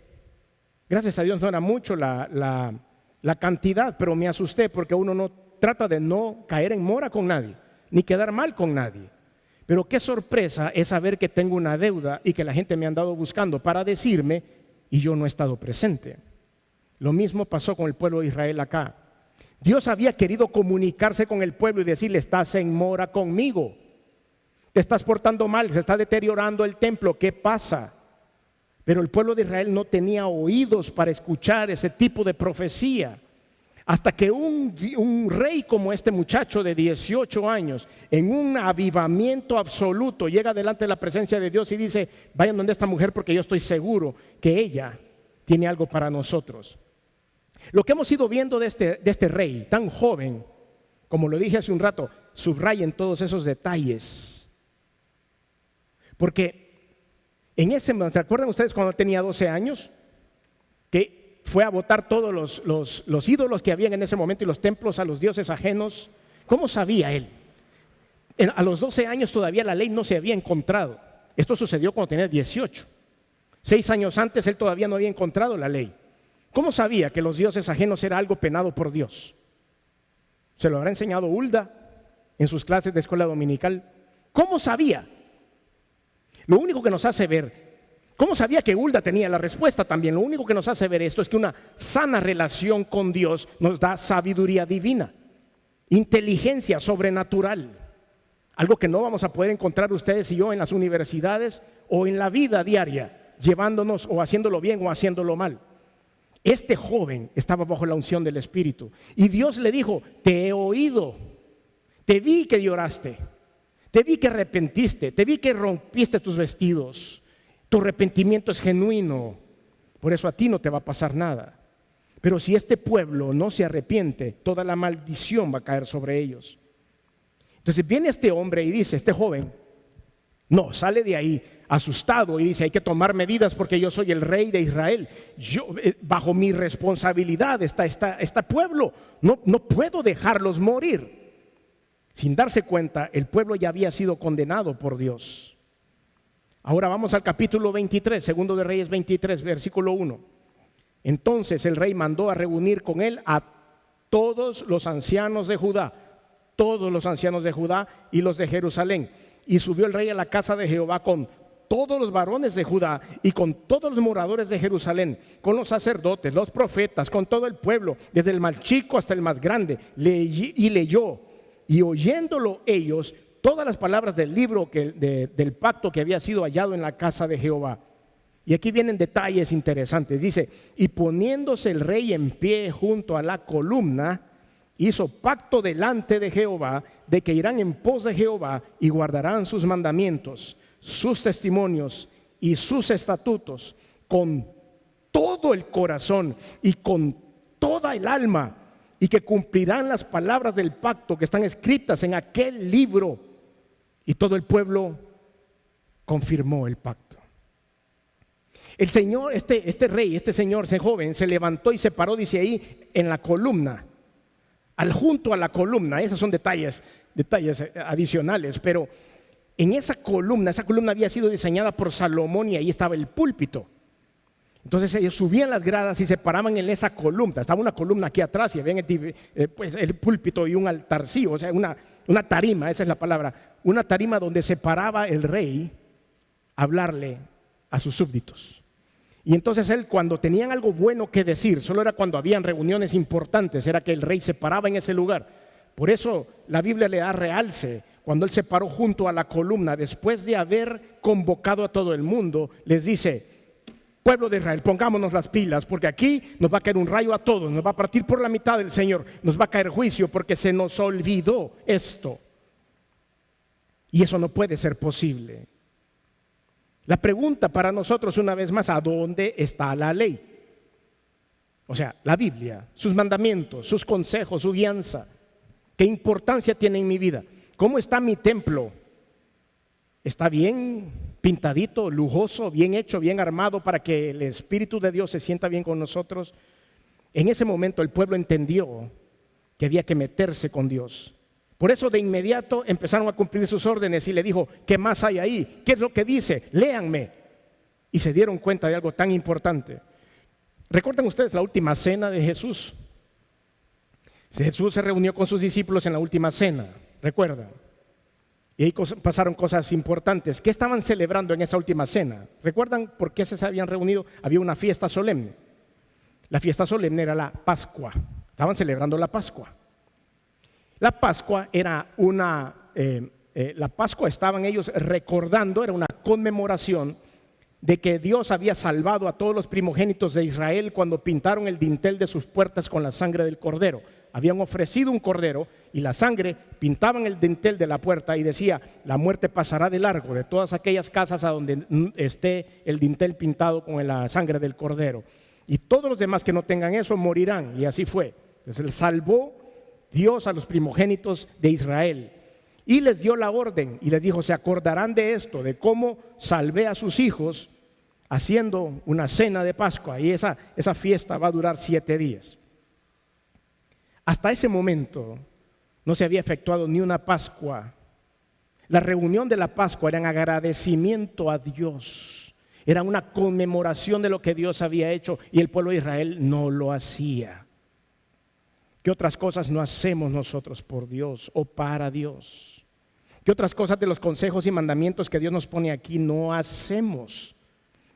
Gracias a Dios no era mucho la cantidad, pero me asusté porque uno no trata de no caer en mora con nadie, ni quedar mal con nadie. Pero qué sorpresa es saber que tengo una deuda y que la gente me ha andado buscando para decirme y yo no he estado presente. Lo mismo pasó con el pueblo de Israel acá. Dios había querido comunicarse con el pueblo y decirle: estás en mora conmigo, te estás portando mal, se está deteriorando el templo, ¿qué pasa? Pero el pueblo de Israel no tenía oídos para escuchar ese tipo de profecía. Hasta que un rey como este muchacho de 18 años, en un avivamiento absoluto, llega delante de la presencia de Dios y dice: vayan donde esta mujer porque yo estoy seguro que ella tiene algo para nosotros. Lo que hemos ido viendo de este rey tan joven, como lo dije hace un rato, subrayen todos esos detalles. Porque ¿se acuerdan ustedes cuando tenía 12 años? Que fue a botar todos los ídolos que habían en ese momento y los templos a los dioses ajenos. ¿Cómo sabía él? A los 12 años todavía la ley no se había encontrado. Esto sucedió cuando tenía 18. 6 años antes él todavía no había encontrado la ley. ¿Cómo sabía que los dioses ajenos era algo penado por Dios? Se lo habrá enseñado Hulda en sus clases de escuela dominical. ¿Cómo sabía? Lo único que nos hace ver, ¿cómo sabía que Hulda tenía la respuesta también? Lo único que nos hace ver esto es que una sana relación con Dios nos da sabiduría divina, inteligencia sobrenatural, algo que no vamos a poder encontrar ustedes y yo en las universidades o en la vida diaria, llevándonos o haciéndolo bien o haciéndolo mal. Este joven estaba bajo la unción del Espíritu y Dios le dijo: te he oído, te vi que lloraste, te vi que arrepentiste, te vi que rompiste tus vestidos, tu arrepentimiento es genuino, por eso a ti no te va a pasar nada. Pero si este pueblo no se arrepiente, toda la maldición va a caer sobre ellos. Entonces viene este hombre y dice, este joven, no, sale de ahí asustado y dice: hay que tomar medidas porque yo soy el rey de Israel. Yo, bajo mi responsabilidad está este pueblo, no puedo dejarlos morir. Sin darse cuenta, el pueblo ya había sido condenado por Dios. Ahora vamos al capítulo 23, segundo de Reyes 23, versículo 1. Entonces el rey mandó a reunir con él a todos los ancianos de Judá, y los de Jerusalén. Y subió el rey a la casa de Jehová con todos los varones de Judá y con todos los moradores de Jerusalén, con los sacerdotes, los profetas, con todo el pueblo, desde el más chico hasta el más grande, y leyó. Y oyéndolo ellos, todas las palabras del libro del pacto que había sido hallado en la casa de Jehová. Y aquí vienen detalles interesantes. Dice: y poniéndose el rey en pie junto a la columna, hizo pacto delante de Jehová, de que irán en pos de Jehová y guardarán sus mandamientos, sus testimonios y sus estatutos con todo el corazón y con toda el alma, y que cumplirán las palabras del pacto que están escritas en aquel libro. Y todo el pueblo confirmó el pacto. El Señor, este rey, este señor, ese joven, se levantó y se paró, dice ahí, en la columna, junto a la columna. Esos son detalles adicionales, pero en esa columna había sido diseñada por Salomón y ahí estaba el púlpito. Entonces ellos subían las gradas y se paraban en esa columna. Estaba una columna aquí atrás y habían el púlpito y un altarcillo, o sea, una tarima, esa es la palabra, una tarima donde se paraba el rey a hablarle a sus súbditos. Y entonces él, cuando tenían algo bueno que decir, solo era cuando habían reuniones importantes, era que el rey se paraba en ese lugar. Por eso la Biblia le da realce. Cuando él se paró junto a la columna, después de haber convocado a todo el mundo, les dice: Pueblo de Israel, pongámonos las pilas, porque aquí nos va a caer un rayo a todos, nos va a partir por la mitad el Señor, nos va a caer juicio porque se nos olvidó esto. Y eso no puede ser posible. La pregunta para nosotros una vez más, ¿a dónde está la ley? O sea, la Biblia, sus mandamientos, sus consejos, su guianza. ¿Qué importancia tiene en mi vida? ¿Cómo está mi templo? ¿Está bien pintadito, lujoso, bien hecho, bien armado para que el Espíritu de Dios se sienta bien con nosotros? En ese momento el pueblo entendió que había que meterse con Dios. Por eso de inmediato empezaron a cumplir sus órdenes y le dijo, ¿qué más hay ahí? ¿Qué es lo que dice? Léanme. Y se dieron cuenta de algo tan importante. ¿Recuerdan ustedes la última cena de Jesús? Jesús se reunió con sus discípulos en la última cena, ¿recuerdan? Y ahí pasaron cosas importantes. ¿Qué estaban celebrando en esa última cena? ¿Recuerdan por qué se habían reunido? Había una fiesta solemne. La fiesta solemne era la Pascua. Estaban celebrando la Pascua. La Pascua era la Pascua estaban ellos recordando, era una conmemoración de que Dios había salvado a todos los primogénitos de Israel cuando pintaron el dintel de sus puertas con la sangre del cordero. Habían ofrecido un cordero y la sangre, pintaban el dintel de la puerta y decía, la muerte pasará de largo de todas aquellas casas a donde esté el dintel pintado con la sangre del cordero. Y todos los demás que no tengan eso morirán. Y así fue. Entonces él salvó Dios a los primogénitos de Israel. Y les dio la orden y les dijo, se acordarán de esto, de cómo salvé a sus hijos haciendo una cena de Pascua. Y esa fiesta va a durar 7 días. Hasta ese momento no se había efectuado ni una Pascua. La reunión de la Pascua era un agradecimiento a Dios. Era una conmemoración de lo que Dios había hecho y el pueblo de Israel no lo hacía. ¿Qué otras cosas no hacemos nosotros por Dios o para Dios? ¿Qué otras cosas de los consejos y mandamientos que Dios nos pone aquí no hacemos?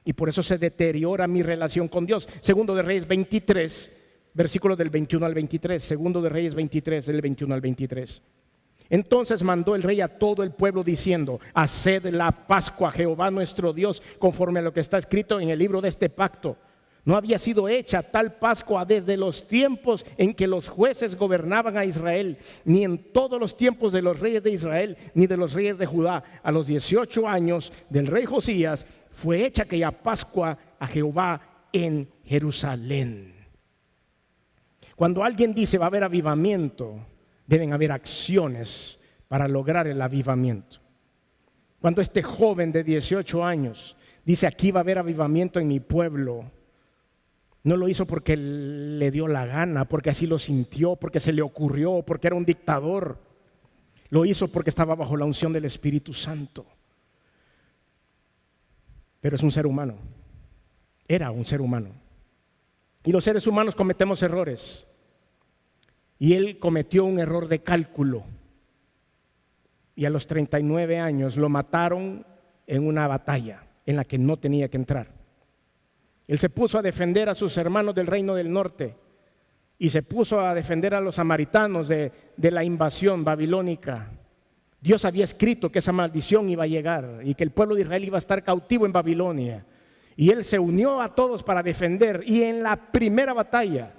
Y por eso se deteriora mi relación con Dios. Segundo de Reyes 23, versículos del 21 al 23. Segundo de Reyes 23, del 21 al 23. Entonces mandó el rey a todo el pueblo diciendo, haced la Pascua a Jehová nuestro Dios, conforme a lo que está escrito en el libro de este pacto. No había sido hecha tal Pascua desde los tiempos en que los jueces gobernaban a Israel, ni en todos los tiempos de los reyes de Israel, ni de los reyes de Judá. A los 18 años del rey Josías fue hecha aquella Pascua a Jehová en Jerusalén. Cuando alguien dice va a haber avivamiento, deben haber acciones para lograr el avivamiento. Cuando este joven de 18 años dice aquí va a haber avivamiento en mi pueblo, no lo hizo porque le dio la gana, porque así lo sintió, porque se le ocurrió, porque era un dictador. Lo hizo porque estaba bajo la unción del Espíritu Santo. Pero es un ser humano. Era un ser humano. Y los seres humanos cometemos errores. Y él cometió un error de cálculo. Y a los 39 años lo mataron en una batalla en la que no tenía que entrar. Él se puso a defender a sus hermanos del reino del norte y se puso a defender a los samaritanos de la invasión babilónica. Dios había escrito que esa maldición iba a llegar y que el pueblo de Israel iba a estar cautivo en Babilonia. Y él se unió a todos para defender. Y en la primera batalla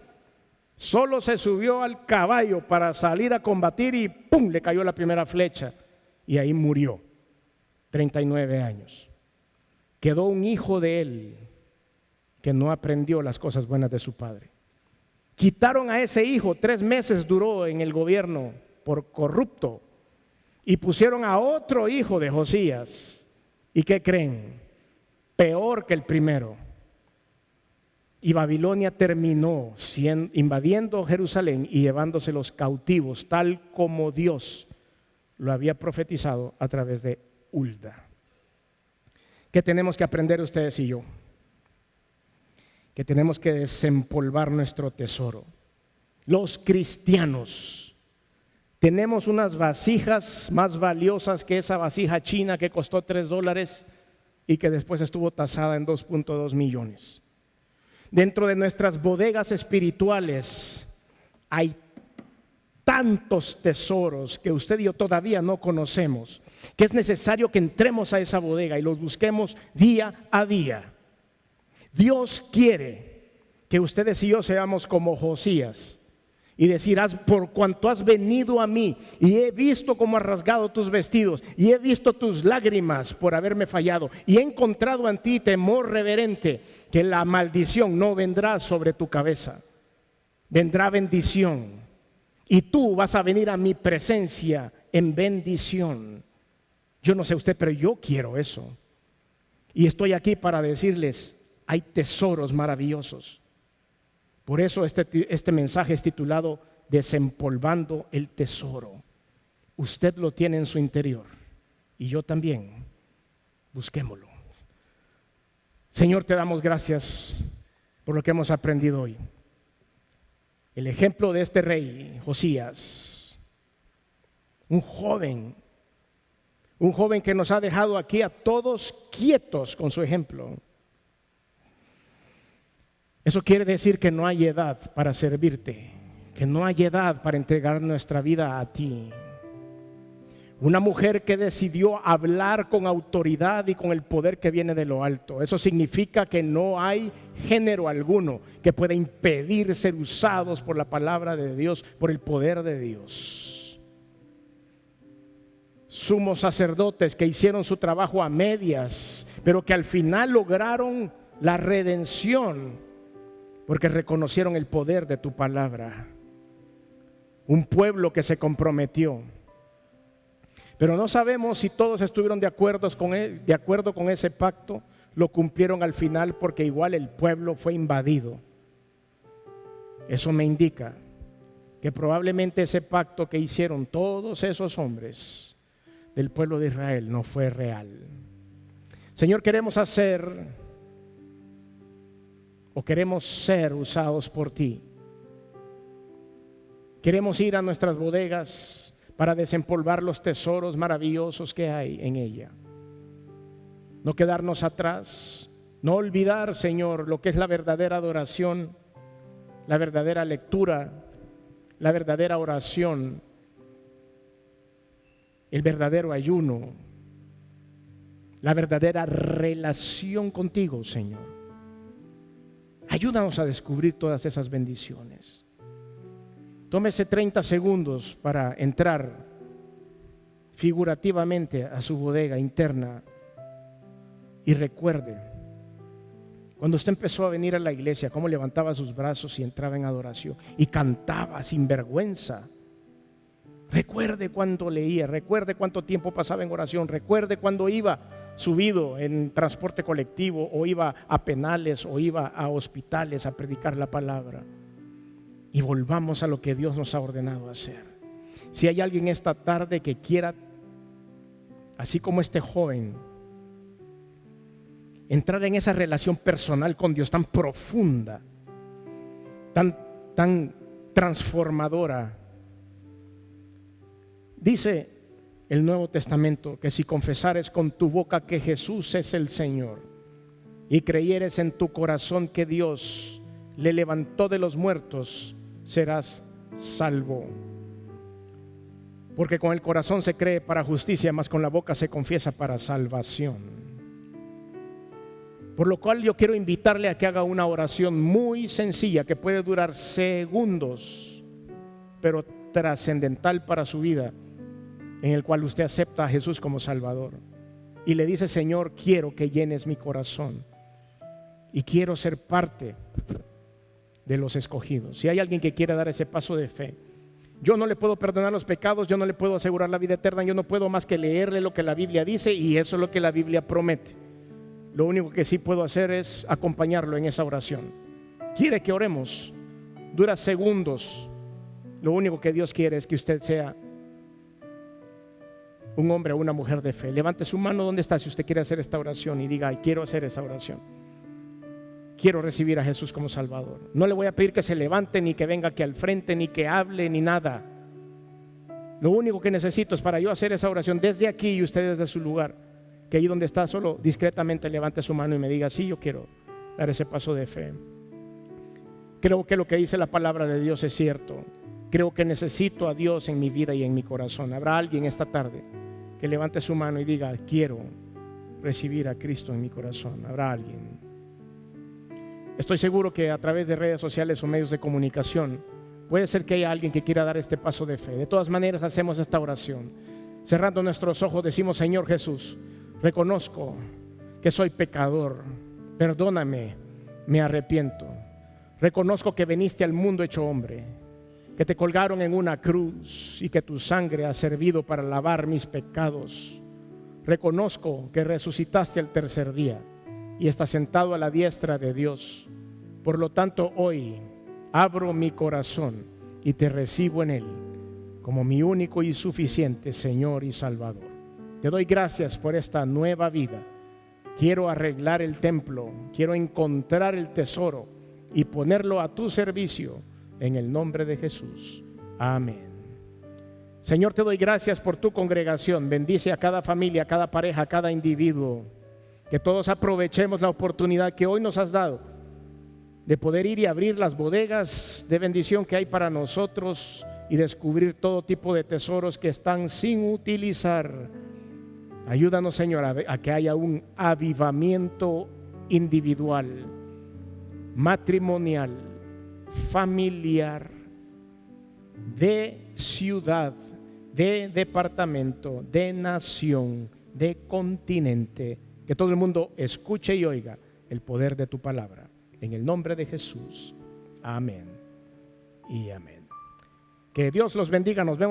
solo se subió al caballo para salir a combatir y ¡pum!, le cayó la primera flecha y ahí murió. 39 años. Quedó un hijo de él que no aprendió las cosas buenas de su padre. Quitaron a ese hijo, 3 meses duró en el gobierno por corrupto, y pusieron a otro hijo de Josías. ¿Y qué creen? Peor que el primero. Y Babilonia terminó invadiendo Jerusalén y llevándose los cautivos, tal como Dios lo había profetizado a través de Hulda. ¿Qué tenemos que aprender ustedes y yo? Que tenemos que desempolvar nuestro tesoro. Los cristianos tenemos unas vasijas más valiosas que esa vasija china que costó $3 y que después estuvo tasada en 2.2 millones. Dentro de nuestras bodegas espirituales hay tantos tesoros que usted y yo todavía no conocemos, que es necesario que entremos a esa bodega y los busquemos día a día. Dios quiere que ustedes y yo seamos como Josías y decir: por cuanto has venido a mí y he visto cómo has rasgado tus vestidos y he visto tus lágrimas por haberme fallado y he encontrado en ti temor reverente, que la maldición no vendrá sobre tu cabeza, vendrá bendición y tú vas a venir a mi presencia en bendición. Yo no sé usted, pero yo quiero eso. Y estoy aquí para decirles: hay tesoros maravillosos. Por eso este mensaje es titulado Desempolvando el tesoro. Usted lo tiene en su interior y yo también. Busquémoslo. Señor, te damos gracias por lo que hemos aprendido hoy. El ejemplo de este rey Josías, un joven que nos ha dejado aquí a todos quietos con su ejemplo. Eso quiere decir que no hay edad para servirte, que no hay edad para entregar nuestra vida a ti. Una mujer que decidió hablar con autoridad y con el poder que viene de lo alto. Eso significa que no hay género alguno que pueda impedir ser usados por la palabra de Dios, por el poder de Dios. Sumos sacerdotes que hicieron su trabajo a medias, pero que al final lograron la redención porque reconocieron el poder de tu palabra. Un pueblo que se comprometió. Pero no sabemos si todos estuvieron de acuerdo con ese pacto. Lo cumplieron al final, porque igual el pueblo fue invadido. Eso me indica que probablemente ese pacto que hicieron todos esos hombres del pueblo de Israel no fue real. Señor, queremos ser usados por ti. Queremos ir a nuestras bodegas para desempolvar los tesoros maravillosos que hay en ella. No quedarnos atrás, no olvidar, Señor, lo que es la verdadera adoración, la verdadera lectura, la verdadera oración, el verdadero ayuno, la verdadera relación contigo, Señor. Ayúdanos a descubrir todas esas bendiciones. Tómese 30 segundos para entrar figurativamente a su bodega interna y recuerde cuando usted empezó a venir a la iglesia, cómo levantaba sus brazos y entraba en adoración y cantaba sin vergüenza. Recuerde cuánto leía, recuerde cuánto tiempo pasaba en oración, recuerde cuando iba subido en transporte colectivo o iba a penales o iba a hospitales a predicar la palabra. Y volvamos a lo que Dios nos ha ordenado hacer. Si hay alguien esta tarde que quiera, así como este joven, entrar en esa relación personal con Dios tan profunda, tan transformadora, dice el Nuevo Testamento que si confesares con tu boca que Jesús es el Señor y creyeres en tu corazón que Dios le levantó de los muertos, serás salvo. Porque con el corazón se cree para justicia, mas con la boca se confiesa para salvación. Por lo cual yo quiero invitarle a que haga una oración muy sencilla que puede durar segundos, pero trascendental para su vida, en el cual usted acepta a Jesús como Salvador y le dice: Señor, quiero que llenes mi corazón y quiero ser parte de los escogidos. Si hay alguien que quiere dar ese paso de fe, yo no le puedo perdonar los pecados, yo no le puedo asegurar la vida eterna, yo no puedo más que leerle lo que la Biblia dice, y eso es lo que la Biblia promete. Lo único que sí puedo hacer es acompañarlo en esa oración. ¿Quiere que oremos? Dura segundos. Lo único que Dios quiere es que usted sea un hombre o una mujer de fe. Levante su mano donde está si usted quiere hacer esta oración y diga: quiero hacer esa oración, quiero recibir a Jesús como Salvador. No le voy a pedir que se levante, ni que venga aquí al frente, ni que hable, ni nada. Lo único que necesito es, para yo hacer esa oración desde aquí y usted desde su lugar, que ahí donde está, solo discretamente levante su mano y me diga: sí, yo quiero dar ese paso de fe. Creo que lo que dice la palabra de Dios es cierto. Creo que necesito a Dios en mi vida y en mi corazón. ¿Habrá alguien esta tarde que levante su mano y diga: quiero recibir a Cristo en mi corazón? ¿Habrá alguien? Estoy seguro que a través de redes sociales o medios de comunicación puede ser que haya alguien que quiera dar este paso de fe. De todas maneras, hacemos esta oración. Cerrando nuestros ojos, decimos: Señor Jesús, reconozco que soy pecador, perdóname, me arrepiento. Reconozco que viniste al mundo hecho hombre, que te colgaron en una cruz y que tu sangre ha servido para lavar mis pecados. Reconozco que resucitaste al tercer día y estás sentado a la diestra de Dios. Por lo tanto, hoy abro mi corazón y te recibo en él como mi único y suficiente Señor y Salvador. Te doy gracias por esta nueva vida. Quiero arreglar el templo, quiero encontrar el tesoro y ponerlo a tu servicio en el nombre de Jesús. Amén. Señor, te doy gracias por tu congregación. Bendice a cada familia, a cada pareja, a cada individuo. Que todos aprovechemos la oportunidad que hoy nos has dado de poder ir y abrir las bodegas de bendición que hay para nosotros y descubrir todo tipo de tesoros que están sin utilizar. Ayúdanos, Señor, a que haya un avivamiento individual, matrimonial, familiar, de ciudad, de departamento, de nación, de continente. Que todo el mundo escuche y oiga el poder de tu palabra. En el nombre de Jesús. Amén y amén. Que Dios los bendiga. Nos vemos.